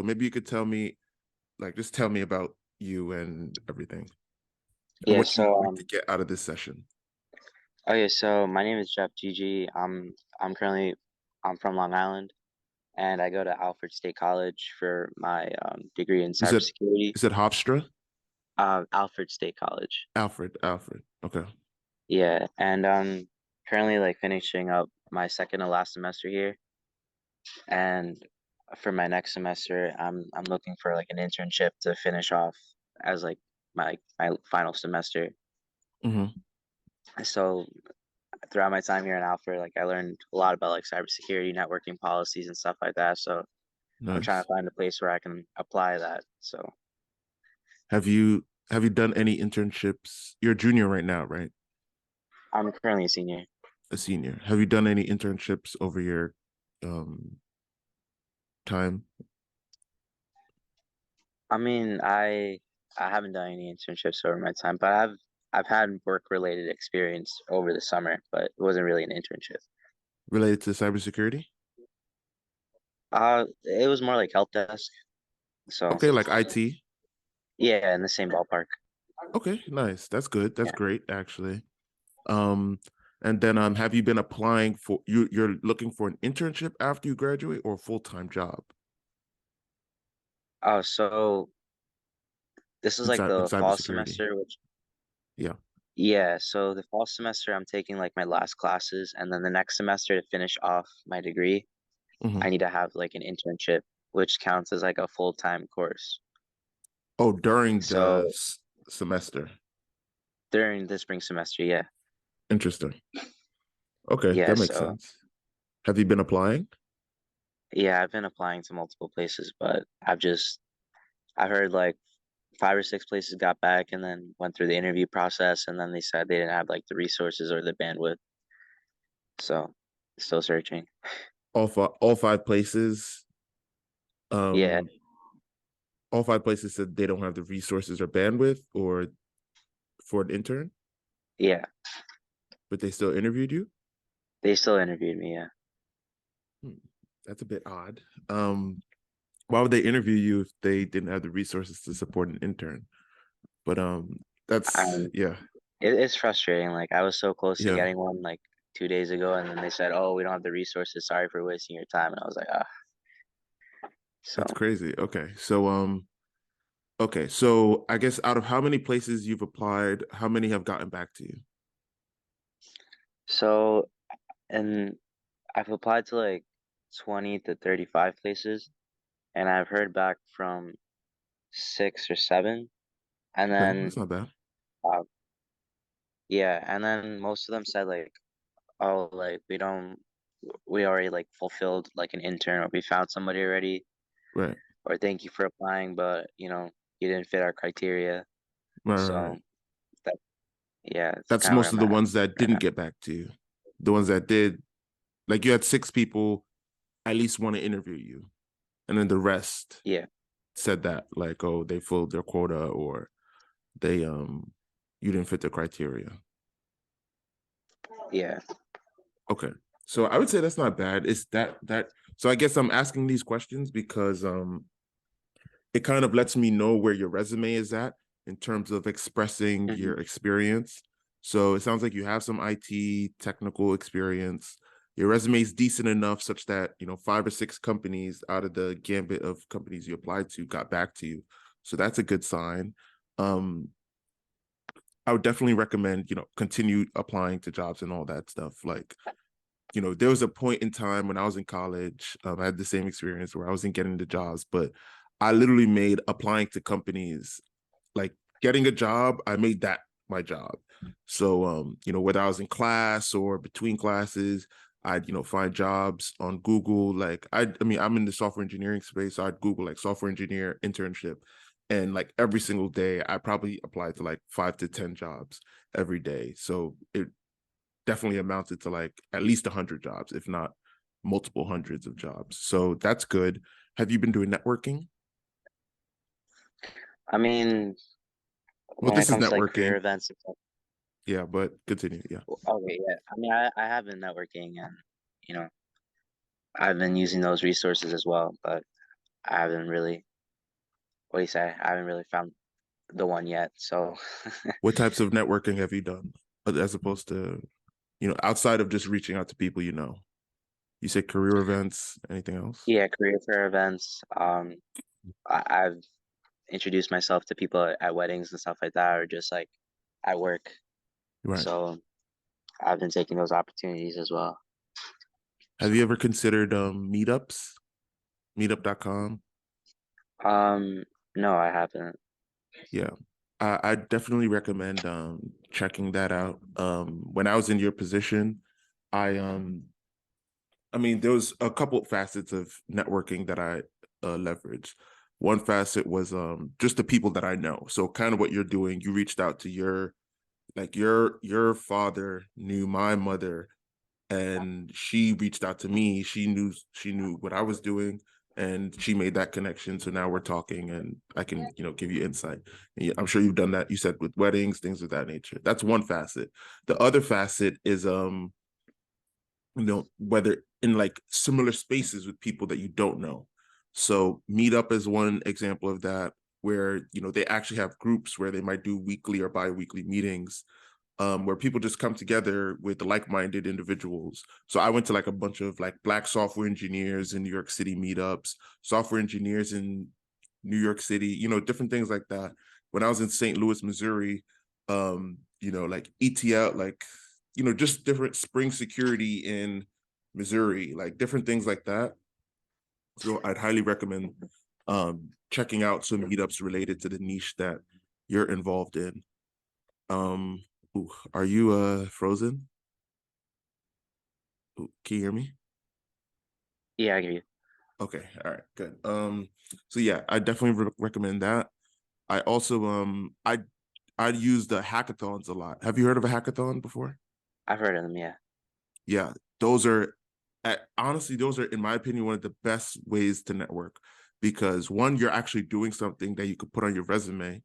So maybe you could tell me, like, just tell me about you and everything, and Yeah, what you so like to get out of this session. okay, so my name is Jeff Gigi. I'm currently I'm from Long Island and I go to Alfred State College for my degree in Is it cybersecurity. is it Hofstra? Alfred State College. Alfred. Okay. Yeah, and currently like finishing up my second to last semester here. And for my next semester, I'm looking for like an internship to finish off as like my final semester. Hmm. So throughout my time here in Alfred, like I learned a lot about like cybersecurity, networking policies and stuff like that. So I'm trying to Nice. find a place where I can apply that. So Have you done any internships? You're a junior right now, right? I'm currently a senior. A senior. Have you done any internships over your um time? I mean, I haven't done any internships over my time, but I've had work related experience over the summer, but it wasn't really an internship. Related to cybersecurity? It was more like help desk. So Okay, like IT. yeah, in the same ballpark. Okay, nice. That's good. That's Yeah. great, actually. Um, and then have you been applying for you're looking for an internship after you graduate or a full-time job So this is like in the fall cybersecurity? semester, which Yeah. yeah, so the fall semester I'm taking like my last classes, and then the next semester to finish off my degree, Hmm. I need to have like an internship, which counts as like a full-time course. Oh, during the So semester. during the spring semester, yeah. Interesting. Okay, Yeah, that makes so sense. Have you been applying? yeah, I've been applying to multiple places, but I heard like five or six places got back and then went through the interview process and then they said they didn't have like the resources or the bandwidth. So still searching. All five places. Yeah, Um, all five places said they don't have the resources or bandwidth or for an intern, yeah. but they still interviewed you. They still interviewed me, yeah. Hmm, that's a bit odd. Why would they interview you if they didn't have the resources to support an intern? But that's Um yeah, it's frustrating. Like I was so close to yeah, getting one like 2 days ago and then they said, "Oh, we don't have the resources. Sorry for wasting your time." And I was like, "Ah." So, that's crazy. Okay, so I guess out of how many places you've applied, how many have gotten back to you? so and I've applied to like 20 to 35 places and I've heard back from 6 or 7. And Okay, that's then not bad. uh, yeah, and then most of them said like, "Oh, like we already like fulfilled like an intern or we found somebody already Right, or thank you for applying, but you didn't fit our criteria." right. So that yeah, it's That's kind of where most I'm of the at ones that right didn't now. get back to you. The ones that did, like you had six people at least want to interview you, and then the rest Yeah, said that like, oh, they filled their quota or they you didn't fit the criteria. yeah. Okay. So I would say that's not bad. It's that so I guess I'm asking these questions because it kind of lets me know where your resume is at in terms of expressing Hmm. your experience. So it sounds like you have some IT technical experience. Your resume is decent enough such that, five or six companies out of the gambit of companies you applied to got back to you. So that's a good sign. Um, I would definitely recommend, continue applying to jobs and all that stuff. Like, there was a point in time when I was in college, I had the same experience where I wasn't getting the jobs, but I literally made applying to companies like getting a job. I made that my job. So, whether I was in class or between classes, I'd, find jobs on Google. Like, I mean, I'm in the software engineering space. So I'd Google like software engineer internship. And like every single day, I probably applied to like 5 to 10 jobs every day. So it definitely amounted to like at least 100 jobs, if not multiple hundreds of jobs. So that's good. Have you been doing networking? I mean, Well, when it this is comes to like career networking. events and stuff, Yeah, but continue. Yeah. okay, yeah. I mean, I have been networking and you know I've been using those resources as well, but I haven't really, what do you say? I haven't really found the one yet. So What types of networking have you done as opposed to, outside of just reaching out to people you know? You said career events, anything else? yeah, career fair events. I've introduced myself to people at weddings and stuff like that, or just like at work. Right. So I've been taking those opportunities as well. Have you ever considered meetups? Meetup.com? Um, no, I haven't. Yeah. I definitely recommend checking that out. When I was in your position, I I mean, there was a couple facets of networking that I leveraged. One facet was just the people that I know. So kind of what you're doing, you reached out to your father knew my mother, and she reached out to me. She knew what I was doing, and she made that connection. So now we're talking, and I can give you insight. And I'm sure you've done that. You said with weddings, things of that nature. That's one facet. The other facet is whether in like similar spaces with people that you don't know. So Meetup is one example of that, where they actually have groups where they might do weekly or bi-weekly meetings, where people just come together with like-minded individuals. So I went to like a bunch of like Black software engineers in New York City meetups, software engineers in New York City, different things like that. When I was in St. Louis, Missouri, like ETL, like just different Spring Security in Missouri, like different things like that. So I'd highly recommend checking out some meetups related to the niche that you're involved in. Um, ooh, are you frozen? Ooh, can you hear me? Yeah, I get you. Okay, all right, good. So yeah, I definitely recommend that. I also I'd use the hackathons a lot. Have you heard of a hackathon before? I've heard of them. Yeah. Yeah, those are honestly, those are, in my opinion, one of the best ways to network, because one, you're actually doing something that you could put on your resume.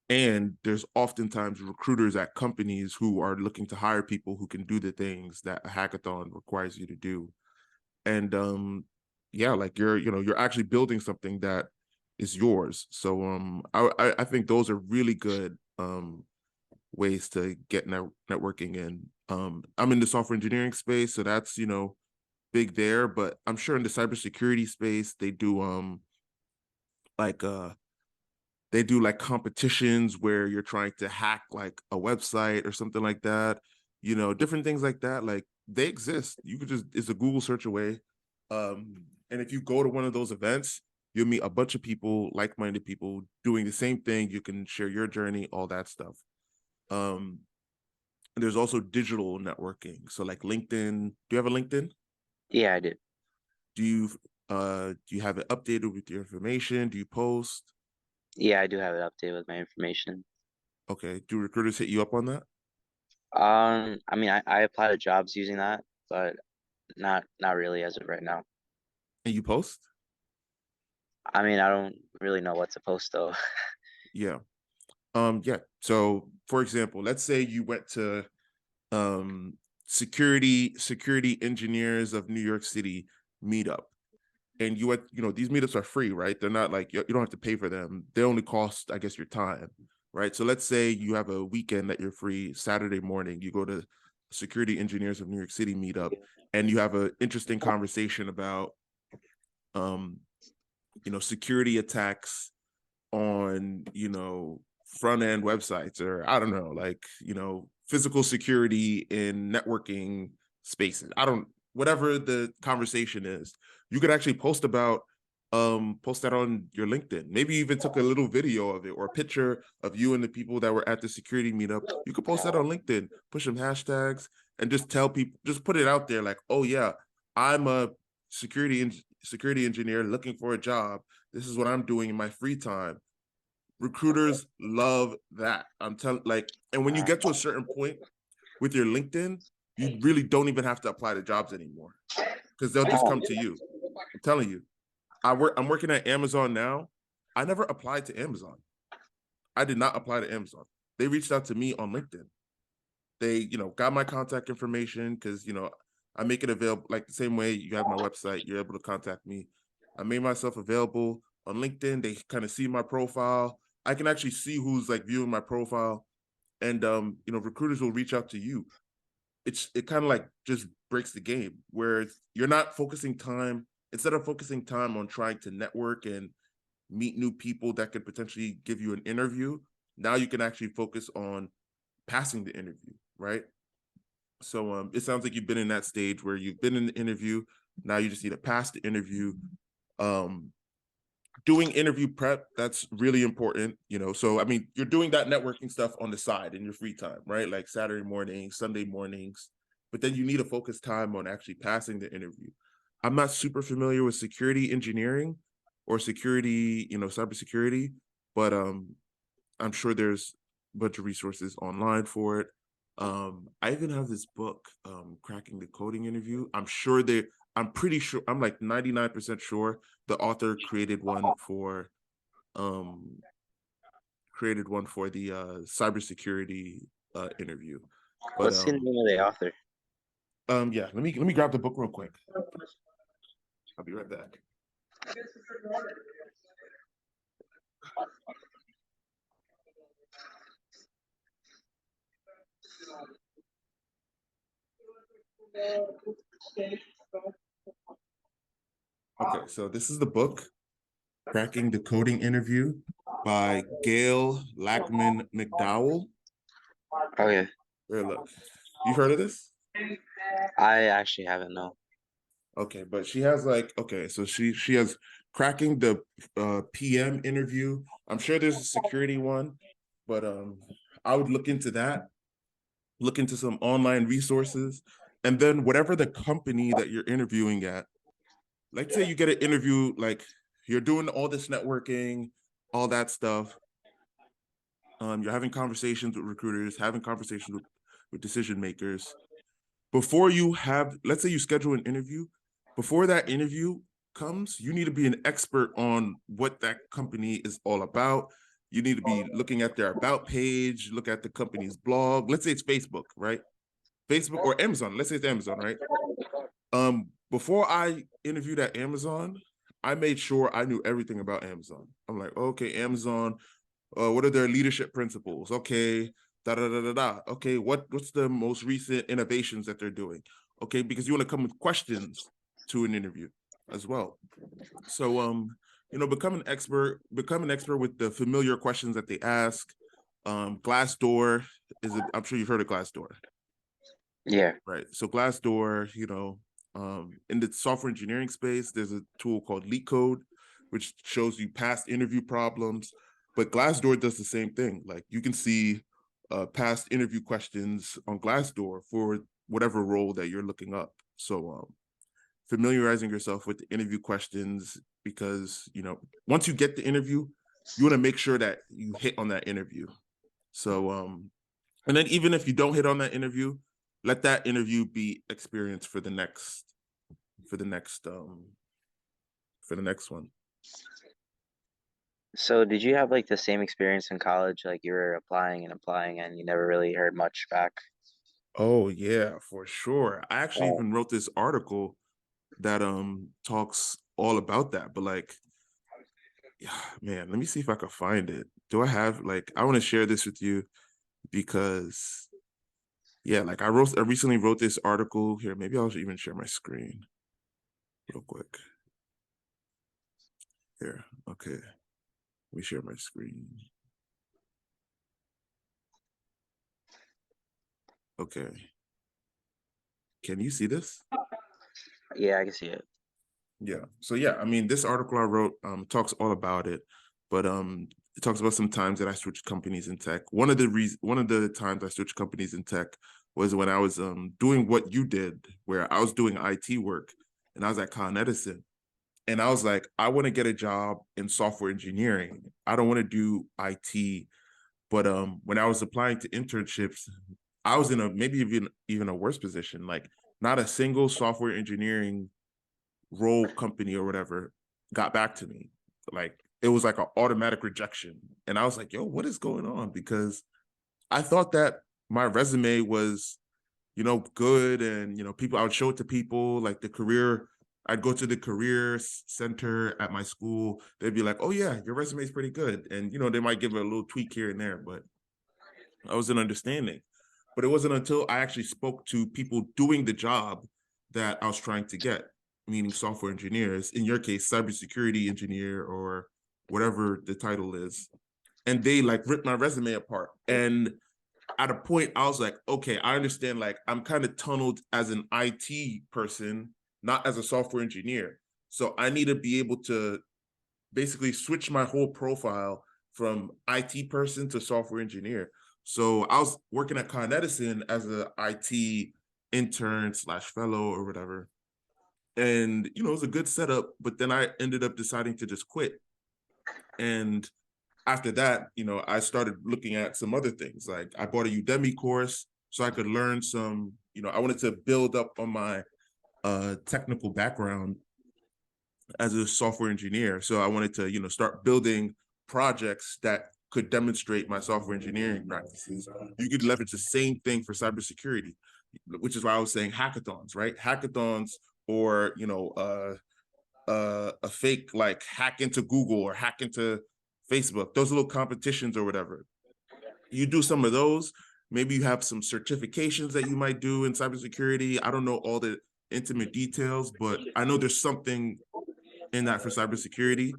And there's oftentimes recruiters at companies who are looking to hire people who can do the things that a hackathon requires you to do. And yeah, like you're actually building something that is yours. So I think those are really good ways to get networking in. I'm in the software engineering space, so that's big there. But I'm sure in the cybersecurity space like they do like competitions where you're trying to hack like a website or something like that. Different things like that. Like they exist. You could just it's a Google search away. And if you go to one of those events, you'll meet a bunch of people, like-minded people doing the same thing. You can share your journey, all that stuff. Um, and there's also digital networking. So like LinkedIn. Do you have a LinkedIn? Yeah, I do. Do you have it updated with your information? Do you post? Yeah, I do have it updated with my information. Okay. Do recruiters hit you up on that? I mean, I apply to jobs using that, but not really as of right now. And you post? I mean, I don't really know what to post though. Yeah. Yeah. So for example, let's say you went to security engineers of New York City meetup, and you went, these meetups are free, right? They're not like you don't have to pay for them. They only cost, I guess, your time, right? So let's say you have a weekend that you're free, Saturday morning, you go to security engineers of New York City meetup, and you have an interesting conversation about um, security attacks on front end websites, or I don't know, like physical security in networking spaces. I don't Whatever the conversation is, you could actually post that on your LinkedIn. Maybe you even took a little video of it or a picture of you and the people that were at the security meetup. You could post that on LinkedIn, push some hashtags, and just tell people, just put it out there like, oh yeah, I'm a security engineer looking for a job. This is what I'm doing in my free time. Recruiters love that. I'm telling, like, and when you get to a certain point with your LinkedIn, you really don't even have to apply to jobs anymore, because they'll just come to you. I'm telling you. I'm working at Amazon now. I never applied to Amazon. I did not apply to Amazon. They reached out to me on LinkedIn. They, got my contact information because, I make it available like the same way you have my website. You're able to contact me. I made myself available on LinkedIn. They kind of see my profile. I can actually see who's like viewing my profile, and recruiters will reach out to you. It kind of like just breaks the game where you're not focusing time, instead of focusing time on trying to network and meet new people that could potentially give you an interview. Now you can actually focus on passing the interview, right? So it sounds like you've been in that stage where you've been in the interview. Now you just need to pass the interview. Um, Doing interview prep, that's really important. So I mean, you're doing that networking stuff on the side in your free time, right? Like Saturday mornings, Sunday mornings, but then you need to focus time on actually passing the interview. I'm not super familiar with security engineering or security, cybersecurity, but I'm sure there's a bunch of resources online for it. I even have this book, Cracking the Coding Interview. I'm pretty sure, I'm like 99% sure the author um created one for the cybersecurity interview. But What's the name of the author? yeah, let me grab the book real quick. I'll be right back. Okay, so this is the book, Cracking the Coding Interview by Gail Lackman McDowell. Okay, Here, look. You heard of this? I actually haven't, no. Okay, but she has so she has Cracking the PM Interview. I'm sure there's a security one, but I would look into that, look into some online resources, and then whatever the company that you're interviewing at, let's say you get an interview, like you're doing all this networking, all that stuff. You're having conversations with recruiters, having conversations with decision makers. Before you have, let's say you schedule an interview, before that interview comes, you need to be an expert on what that company is all about. You need to be looking at their about page, look at the company's blog. Let's say it's Facebook, right? Facebook or Amazon. Let's say it's Amazon, right? Before I interviewed at Amazon, I made sure I knew everything about Amazon. I'm like, okay, Amazon, what are their leadership principles? Okay, da da da da da. Okay, what's the most recent innovations that they're doing? Okay, because you want to come with questions to an interview as well. So become an expert with the familiar questions that they ask. Glassdoor I'm sure you've heard of Glassdoor. Yeah. Right. So Glassdoor, in the software engineering space, there's a tool called LeetCode, which shows you past interview problems. But Glassdoor does the same thing. Like you can see past interview questions on Glassdoor for whatever role that you're looking up. So familiarizing yourself with the interview questions, because once you get the interview, you want to make sure that you hit on that interview. So and then even if you don't hit on that interview, let that interview be experience for the next one. So did you have like the same experience in college? Like you were applying and you never really heard much back? Oh yeah, for sure. I actually Oh, even wrote this article that talks all about that. But like, yeah, man, let me see if I can find it. Do I have I want to share this with you because yeah, like I recently wrote this article here. Maybe I'll even share my screen real quick. Here, okay. Let me share my screen. Okay. Can you see this? yeah, I can see it. Yeah. So yeah, I mean, this article I wrote talks all about it, but it talks about some times that I switched companies in tech. One of the times I switched companies in tech was when I was doing what you did, where I was doing IT work, and I was at Con Edison, and I was like, I want to get a job in software engineering. I don't want to do IT. But when I was applying to internships, I was in a maybe even a worse position. Like not a single software engineering role company or whatever got back to me. Like it was like an automatic rejection. And I was like, yo, what is going on? Because I thought that my resume was, good, and people, I would show it to people, like the career I'd go to the career center at my school. They'd be like, "Oh yeah, your resume is pretty good," and they might give it a little tweak here and there, but I wasn't understanding. But it wasn't until I actually spoke to people doing the job that I was trying to get, meaning software engineers, in your case, cybersecurity engineer or whatever the title is. And they like ripped my resume apart. And at a point, I was like, okay, I understand. Like, I'm kind of tunneled as an IT person, not as a software engineer. So I need to be able to basically switch my whole profile from IT person to software engineer. So I was working at Con Edison as a IT intern slash fellow or whatever. And, it was a good setup, but then I ended up deciding to just quit. And after that, I started looking at some other things. Like I bought a Udemy course so I could learn some, I wanted to build up on my technical background as a software engineer. So I wanted to, start building projects that could demonstrate my software engineering practices. You could leverage the same thing for cybersecurity, which is why I was saying hackathons, right? Hackathons, or a fake like hack into Google or hack into Facebook, those little competitions or whatever. You do some of those. Maybe you have some certifications that you might do in cybersecurity. I don't know all the intimate details, but I know there's something in that for cybersecurity.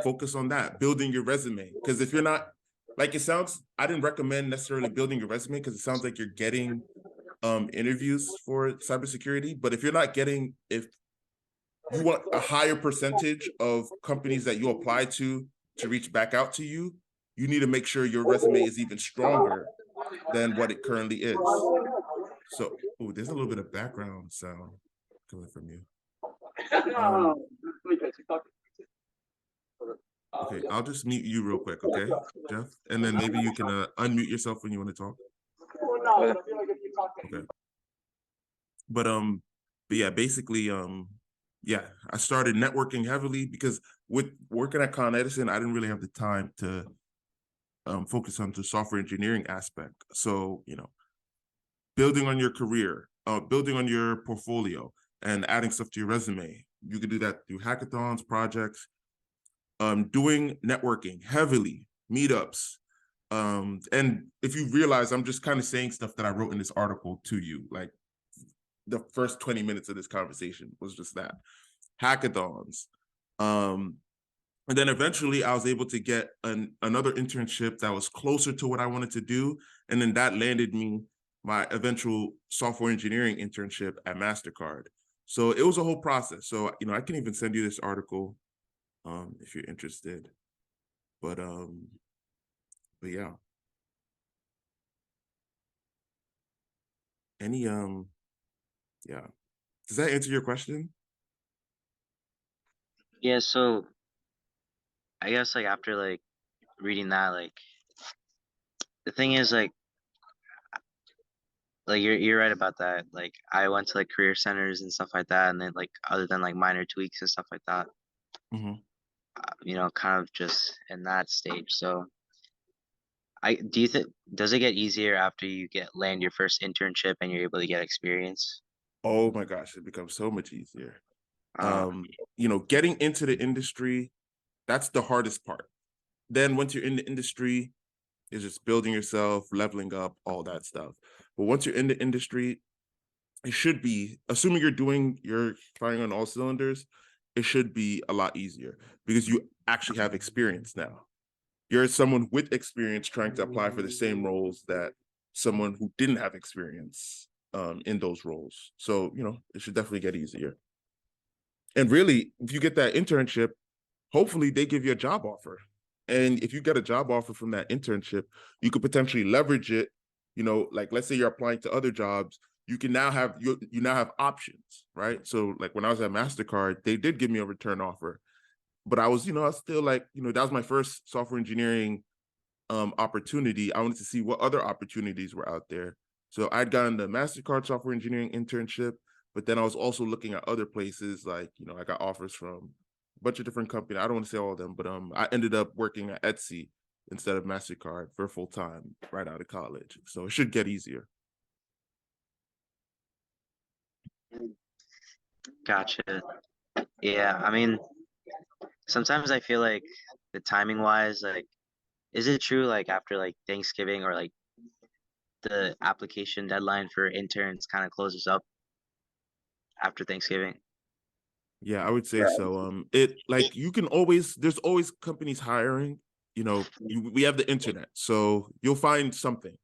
Focus on that, building your resume. Because if you're not, like, it sounds, I didn't recommend necessarily building your resume because it sounds like you're getting interviews for cybersecurity. But if you're not getting, if you want a higher percentage of companies that you apply to reach back out to you, you need to make sure your resume is even stronger than what it currently is. So, there's a little bit of background sound coming from you. Okay, I'll just mute you real quick, okay, Jeff? And then maybe you can unmute yourself when you want to talk. Okay. But yeah, basically, yeah, I started networking heavily because with working at Con Edison, I didn't really have the time to focus on the software engineering aspect. So, building on your career, building on your portfolio, and adding stuff to your resume. You could do that through hackathons, projects, doing networking heavily, meetups. And if you realize, I'm just kind of saying stuff that I wrote in this article to you, like the first 20 minutes of this conversation was just that. Hackathons. And then eventually I was able to get another internship that was closer to what I wanted to do. And then that landed me my eventual software engineering internship at MasterCard. So it was a whole process. So, I can even send you this article if you're interested. But yeah. Any yeah. Does that answer your question? Yeah, so I guess like after like reading that, like the thing is like you're right about that. Like I went to like career centers and stuff like that, and then like other than like minor tweaks and stuff like that, Mm-hmm. kind of just in that stage. So I do you think does it get easier after you get land your first internship and you're able to get experience? Oh my gosh, it becomes so much easier. Uh, Getting into the industry, that's the hardest part. Then once you're in the industry, it's just building yourself, leveling up, all that stuff. But once you're in the industry, it should be, assuming you're firing on all cylinders, it should be a lot easier because you actually have experience now. You're someone with experience trying to apply for the same roles that someone who didn't have experience in those roles. So, it should definitely get easier. And really, if you get that internship, hopefully they give you a job offer. And if you get a job offer from that internship, you could potentially leverage it. Like let's say you're applying to other jobs, you can now have you now have options, right? So like when I was at MasterCard, they did give me a return offer, but I was still like, that was my first software engineering opportunity. I wanted to see what other opportunities were out there. So I'd gotten the MasterCard software engineering internship, but then I was also looking at other places like, I got offers from a bunch of different companies. I don't want to say all of them, but I ended up working at Etsy instead of MasterCard for full time right out of college. So it should get easier. Gotcha. Yeah, I mean, sometimes I feel like the timing wise, like, is it true like after like Thanksgiving or like the application deadline for interns kind of closes up after Thanksgiving? Yeah, I would say so. It like you can always there's always companies hiring. We have the internet, so you'll find something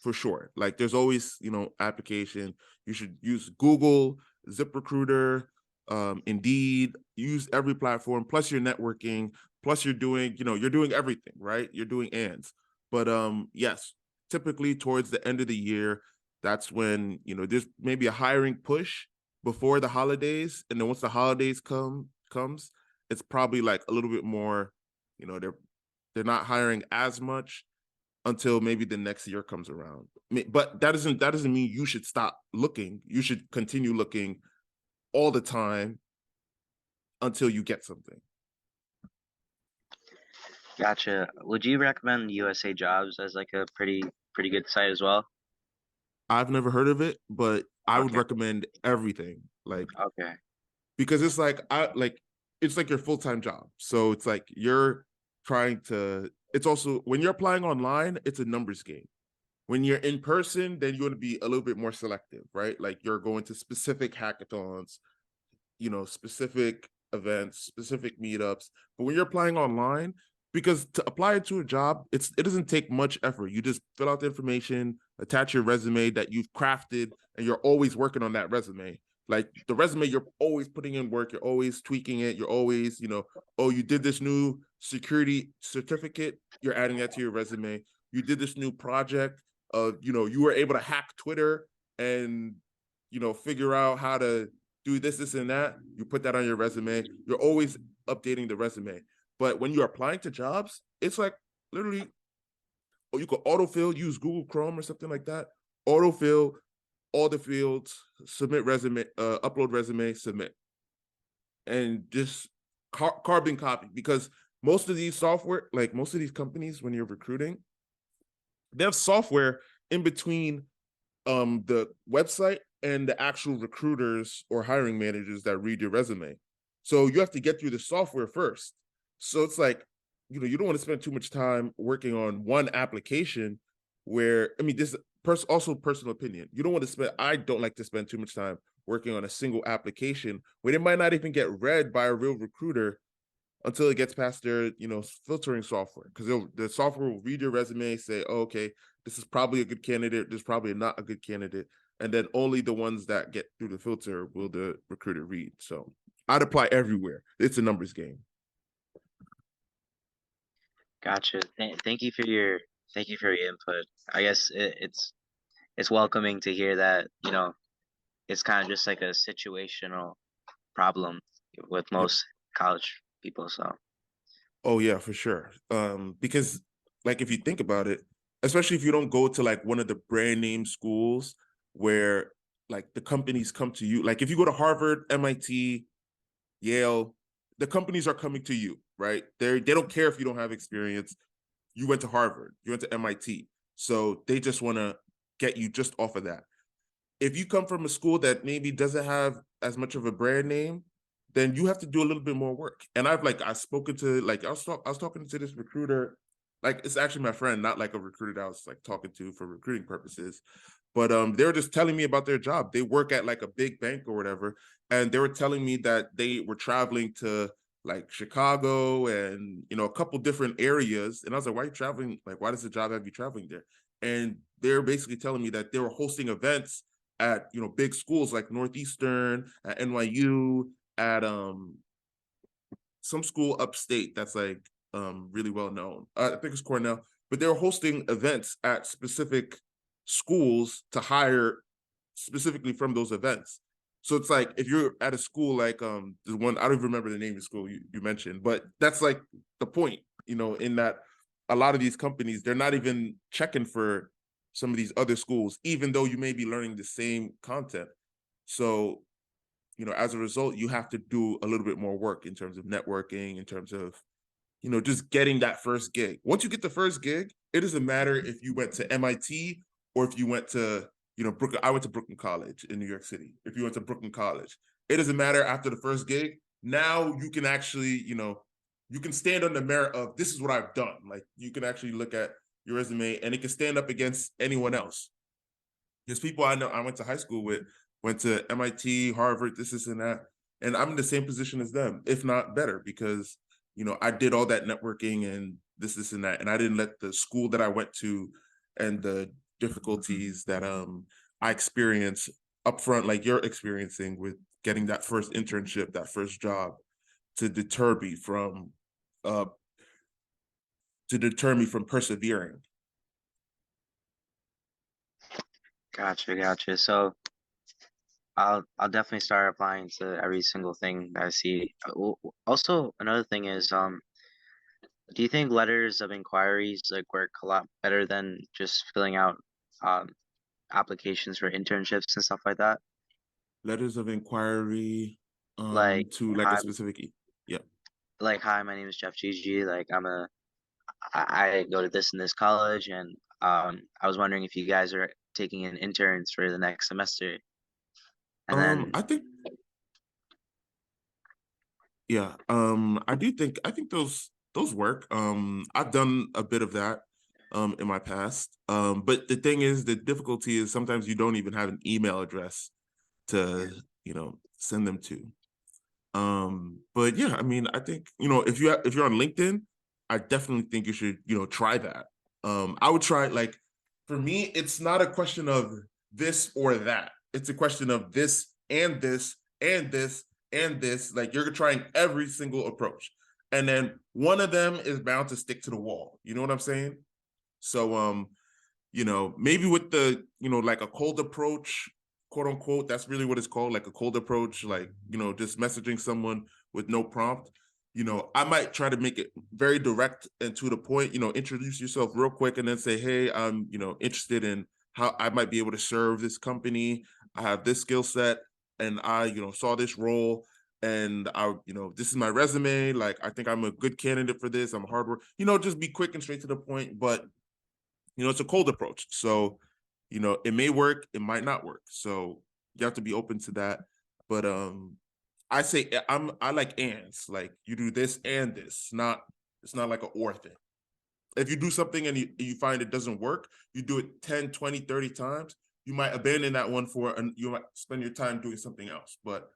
for sure. Like there's always application. You should use Google, ZipRecruiter, Indeed. Use every platform. Plus you're networking. Plus you're doing everything right. You're doing ands. But yes, typically towards the end of the year, that's when there's maybe a hiring push before the holidays, and then once the holidays comes, it's probably like a little bit more. They're not hiring as much until maybe the next year comes around. But that doesn't mean you should stop looking. You should continue looking all the time until you get something. Gotcha. Would you recommend USA Jobs as like a pretty good site as well? I've never heard of it, but I would Okay. recommend everything. Like Okay. because it's like your full-time job. So it's like you're trying to it's also when you're applying online, it's a numbers game. When you're in person, then you want to be a little bit more selective, right? Like you're going to specific hackathons, specific events, specific meetups. But when you're applying online, because to apply to a job, it doesn't take much effort. You just fill out the information, attach your resume that you've crafted, and you're always working on that resume. Like the resume, you're always putting in work, you're always tweaking it, you're always, oh, you did this new security certificate, you're adding that to your resume. You did this new project, you were able to hack Twitter and figure out how to do this, and that. You put that on your resume. You're always updating the resume. But when you're applying to jobs, it's like literally, you could autofill, use Google Chrome or something like that. Autofill all the fields, submit resume, upload resume, submit, and just carbon copy. Because most of these software, like most of these companies, when you're recruiting, they have software in between the website and the actual recruiters or hiring managers that read your resume. So you have to get through the software first. So it's like, you don't want to spend too much time working on one application where, I mean, this also personal opinion. You don't want to spend, I don't like to spend too much time working on a single application where it might not even get read by a real recruiter until it gets past their filtering software, because the software will read your resume, say, oh, okay, this is probably a good candidate, this is probably not a good candidate, and then only the ones that get through the filter will the recruiter read. So I'd apply everywhere. It's a numbers game. Gotcha. Thank you for your input. I guess it's welcoming to hear that, it's kind of just like a situational problem with Yep. most college people. So Oh yeah, for sure. Because like if you think about it, especially if you don't go to like one of the brand name schools where like the companies come to you, like if you go to Harvard, MIT, Yale, the companies are coming to you, right? They don't care if you don't have experience. You went to Harvard, you went to MIT, so they just want to get you just off of that. If you come from a school that maybe doesn't have as much of a brand name, then you have to do a little bit more work. And I've spoken to, like, I was talking to this recruiter, like it's actually my friend, not like a recruiter that I was like talking to for recruiting purposes. But they were just telling me about their job. They work at like a big bank or whatever, and they were telling me that they were traveling to like Chicago and a couple different areas. And I was like, why are you traveling? Like, why does the job have you traveling there? And they're basically telling me that they were hosting events at big schools like Northeastern, at NYU, at some school upstate that's like really well known. I think it's Cornell, but they're hosting events at specific schools to hire specifically from those events. So it's like if you're at a school like the one, I don't even remember the name of the school you mentioned, but that's like the point, in that a lot of these companies, they're not even checking for some of these other schools, even though you may be learning the same content. So as a result, you have to do a little bit more work in terms of networking, in terms of, just getting that first gig. Once you get the first gig, it doesn't matter if you went to MIT or if you went to, Brooklyn. I went to Brooklyn College in New York City. If you went to Brooklyn College, it doesn't matter after the first gig. Now you can actually, you can stand on the merit of this is what I've done. Like you can actually look at your resume and it can stand up against anyone else. There's people I know I went to high school with, went to MIT, Harvard, this and that. And I'm in the same position as them, if not better, because, I did all that networking and this and that. And I didn't let the school that I went to and the difficulties that I experienced upfront, like you're experiencing with getting that first internship, that first job, to deter me from persevering. Gotcha. So I'll definitely start applying to every single thing that I see. Also, another thing is, do you think letters of inquiries like work a lot better than just filling out um applications for internships and stuff like that? Letters of inquiry Like, to like a hi, specific yeah. hi, my name is Jeff Gigi. Like, I go to this and this college, and I was wondering if you guys are taking in interns for the next semester, and then I think yeah. I think those work. I've done a bit of that in my past. But the thing is, the difficulty is sometimes you don't even have an email address to, send them to. But yeah, I mean, I think, if you're on LinkedIn, I definitely think you should, try that. I would try, like, for me, it's not a question of this or that. It's a question of this and this and this and this. Like you're trying every single approach. And then one of them is bound to stick to the wall. You know what I'm saying? So maybe with the, like a cold approach, quote unquote, that's really what it's called, like a cold approach, like, just messaging someone with no prompt. I might try to make it very direct and to the point, introduce yourself real quick and then say, hey, I'm, interested in how I might be able to serve this company. I have this skill set and I, saw this role and this is my resume. Like, I think I'm a good candidate for this. I'm a hard worker, just be quick and straight to the point, but it's a cold approach. So, it may work, it might not work. So you have to be open to that. But I say I like ands, like you do this and this, it's not like an or thing. If you do something and you find it doesn't work, you do it 10, 20, 30 times, you might abandon that one and you might spend your time doing something else. But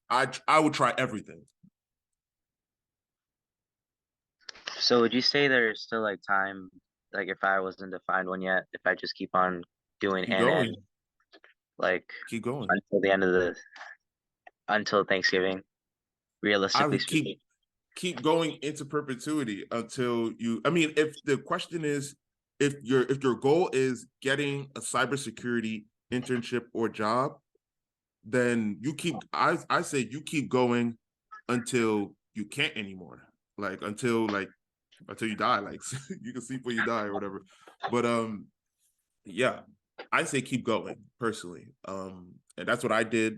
I would try everything. so would you say there's still like time, like if I wasn't to find one yet, if I just keep on doing Keep and going. like Keep going. until the end of the until Thanksgiving, I realistically would speaking? keep going into perpetuity until I mean, if the question is if your goal is getting a cybersecurity internship or job, then I say you keep going until you can't anymore. Like until you die. Like you can sleep when you die or whatever. But yeah, I say keep going personally. And that's what I did.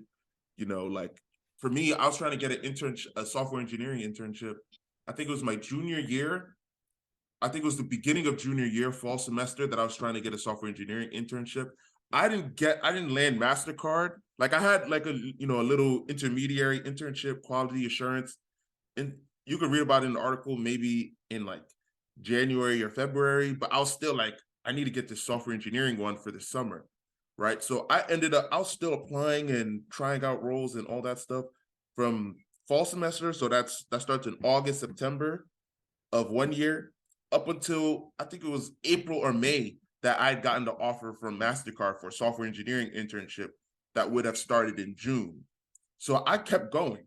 Like for me, I was trying to get a software engineering internship. I think it was my junior year. I think it was the beginning of junior year, fall semester, that I was trying to get a software engineering internship. I didn't land MasterCard. Like I had like a little intermediary internship, quality assurance. And you could read about it in the article maybe in like January or February, but I was still like, I need to get this software engineering one for the summer. Right. So I was still applying and trying out roles and all that stuff from fall semester. So that starts in August, September of one year up until I think it was April or May that I'd gotten the offer from MasterCard for a software engineering internship that would have started in June. So I kept going.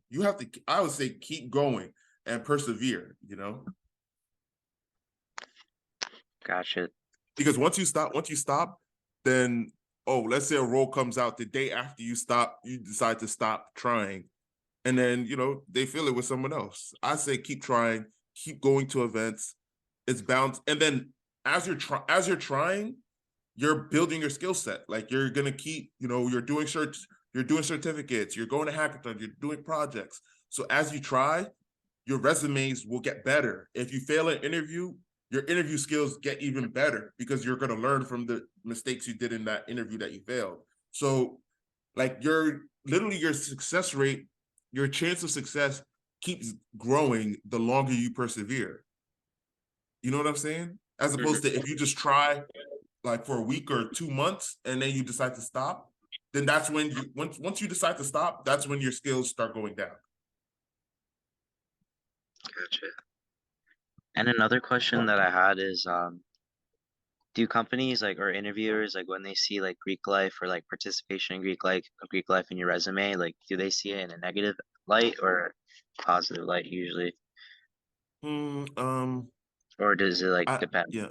I would say keep going and persevere. Gotcha. Because once you stop, then let's say a role comes out the day after you decide to stop trying. And then, they fill it with someone else. I say keep trying, keep going to events. It's bound. And then as you're trying, you're building your skill set. Like you're gonna keep, you're doing certificates, you're going to hackathons, you're doing projects. So as you try, your resumes will get better. If you fail an interview, your interview skills get even better because you're going to learn from the mistakes you did in that interview that you failed. So like literally your success rate, your chance of success keeps growing the longer you persevere. You know what I'm saying? As opposed to if you just try like for a week or 2 months and then you decide to stop, then that's when you once you decide to stop, that's when your skills start going down. Gotcha. And another question that I had is, do companies like or interviewers like when they see like Greek life or like participation in Greek life in your resume, like do they see it in a negative light or positive light usually, Hmm, or does it like I depend? yeah,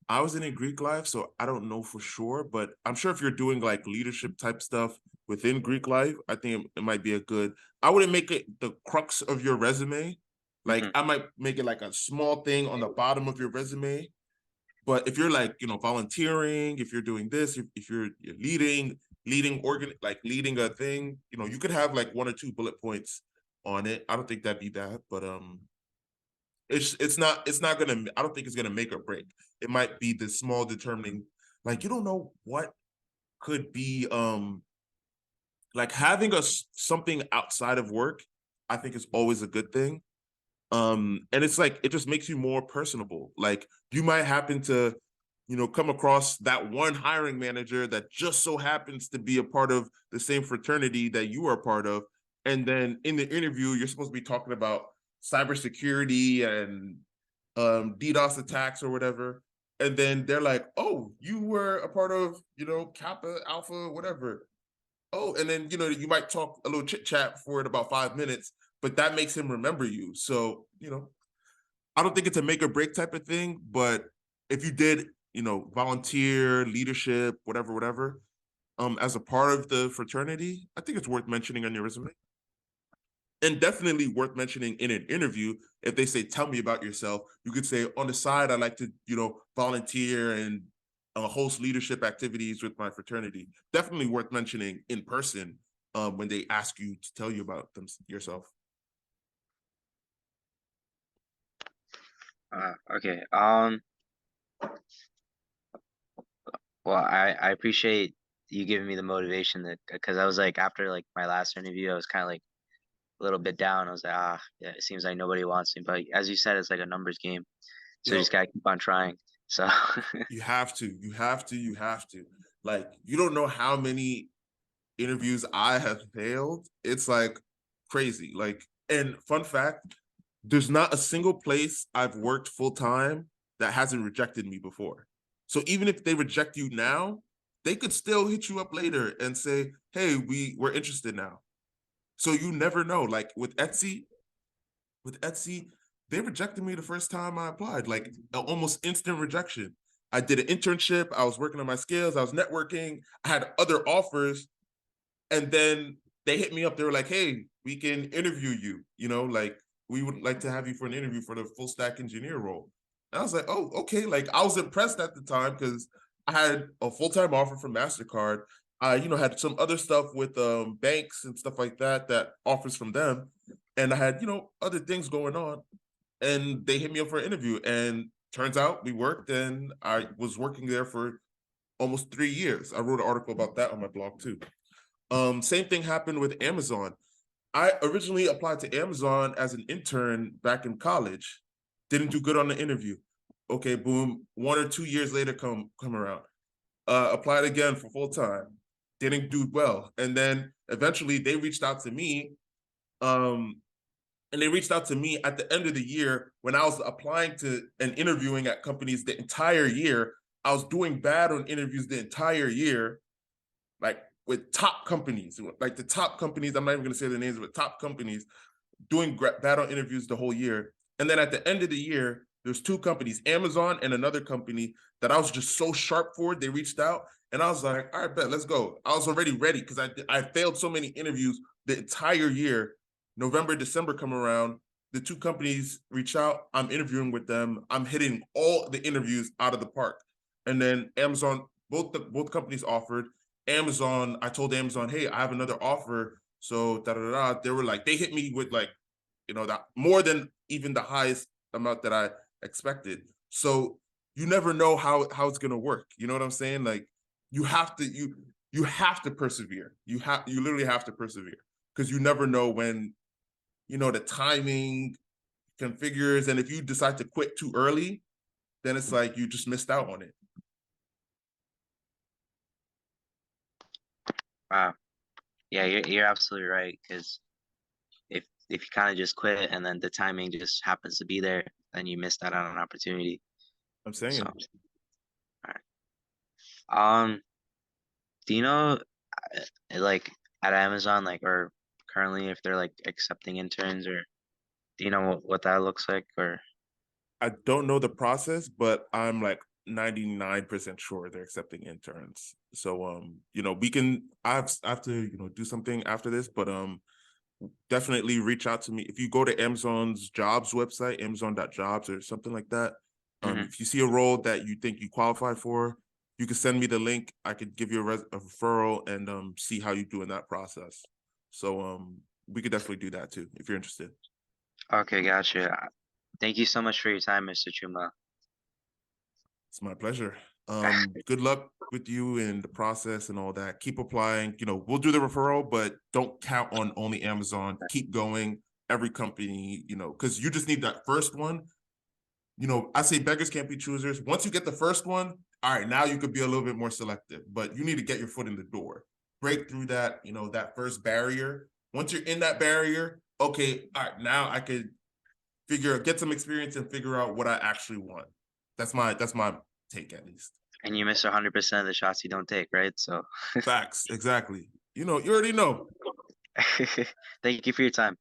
I was in a Greek life, so I don't know for sure, but I'm sure if you're doing like leadership type stuff within Greek life, I think it might be a good. I wouldn't make it the crux of your resume. Like Hmm. I might make it like a small thing on the bottom of your resume. But if you're like, volunteering, if you're doing this, if you're leading a thing, you could have like one or two bullet points on it. I don't think that'd be bad, but it's not gonna. I don't think it's gonna make or break. It might be the small determining. Like you don't know what could be like having something outside of work. I think is always a good thing. And it's like it just makes you more personable. Like you might happen to come across that one hiring manager that just so happens to be a part of the same fraternity that you are a part of, and then in the interview you're supposed to be talking about cybersecurity and DDoS attacks or whatever, and then they're like, oh, you were a part of Kappa Alpha whatever. Oh, and then you might talk a little chit chat for it about 5 minutes, but that makes him remember you. So I don't think it's a make or break type of thing, but if you did volunteer, leadership, whatever, as a part of the fraternity, I think it's worth mentioning on your resume, and definitely worth mentioning in an interview. If they say, tell me about yourself, you could say, on the side, I like to volunteer and host leadership activities with my fraternity. Definitely worth mentioning in person when they ask you to tell you about yourself. Okay. Well, I appreciate you giving me the motivation that because I was like after like my last interview, I was kind of like a little bit down. I was like, yeah, it seems like nobody wants me. But as you said, it's like a numbers game, so you just Yo, gotta keep on trying. So you have to. Like, you don't know how many interviews I have failed. It's like crazy. Like, and fun fact, there's not a single place I've worked full time that hasn't rejected me before. So even if they reject you now, they could still hit you up later and say, "Hey, we're interested now." So you never know. Like with Etsy, they rejected me the first time I applied, like almost instant rejection. I did an internship. I was working on my skills. I was networking. I had other offers, and then they hit me up. They were like, "Hey, we can interview you. Like we would like to have you for an interview for the full stack engineer role." And I was like, "Oh, okay." Like I was impressed at the time because I had a full time offer from Mastercard. I, had some other stuff with banks and stuff like that offers from them, and I had other things going on. And they hit me up for an interview, and turns out we worked, and I was working there for almost 3 years. I wrote an article about that on my blog too. Same thing happened with Amazon. I originally applied to Amazon as an intern back in college. Didn't do good on the interview. Okay, boom. 1 or 2 years later, come around. Applied again for full time. Didn't do well, and then eventually they reached out to me. Um, and they reached out to me at the end of the year when I was applying to and interviewing at companies the entire year. I was doing bad on interviews the entire year, like with top companies, like the top companies. I'm not even going to say the names, but top companies doing bad on interviews the whole year. And then at the end of the year, there's two companies, Amazon and another company that I was just so sharp for. They reached out, and I was like, all right, bet, let's go. I was already ready because I failed so many interviews the entire year. November, December come around. The two companies reach out. I'm interviewing with them. I'm hitting all the interviews out of the park. And then Amazon, both companies offered. Amazon, I told Amazon, hey, I have another offer. So da da da. They were like, they hit me with like, that more than even the highest amount that I expected. So you never know how it's gonna work. You know what I'm saying? Like you have to you have to persevere. You literally have to persevere because you never know when, the timing configures, and if you decide to quit too early, then it's like you just missed out on it. Wow. Yeah, you're absolutely right. Because if you kind of just quit and then the timing just happens to be there, then you missed out on an opportunity. I'm So, saying. all right. Um, do you know, like at Amazon, like or currently if they're like accepting interns, or do you know what that looks like? Or I don't know the process, but I'm like 99% sure they're accepting interns. So we can I have to, do something after this, but definitely reach out to me. If you go to Amazon's jobs website, amazon.jobs or something like that, Mhm. if you see a role that you think you qualify for, you can send me the link. I could give you a referral and see how you do in that process. So we could definitely do that too if you're interested. Okay, gotcha. Thank you so much for your time, Mr. Chuma. It's my pleasure. Good luck with you in the process and all that. Keep applying. We'll do the referral, but don't count on only Amazon. Keep going. Every company, because you just need that first one. I say beggars can't be choosers. Once you get the first one, all right, now you could be a little bit more selective, but you need to get your foot in the door. Break through that, that first barrier. Once you're in that barrier, okay, all right, now I could get some experience and figure out what I actually want. That's my take at least. And you miss 100% of the shots you don't take, right? So, Facts, exactly. You already know. thank you for your time.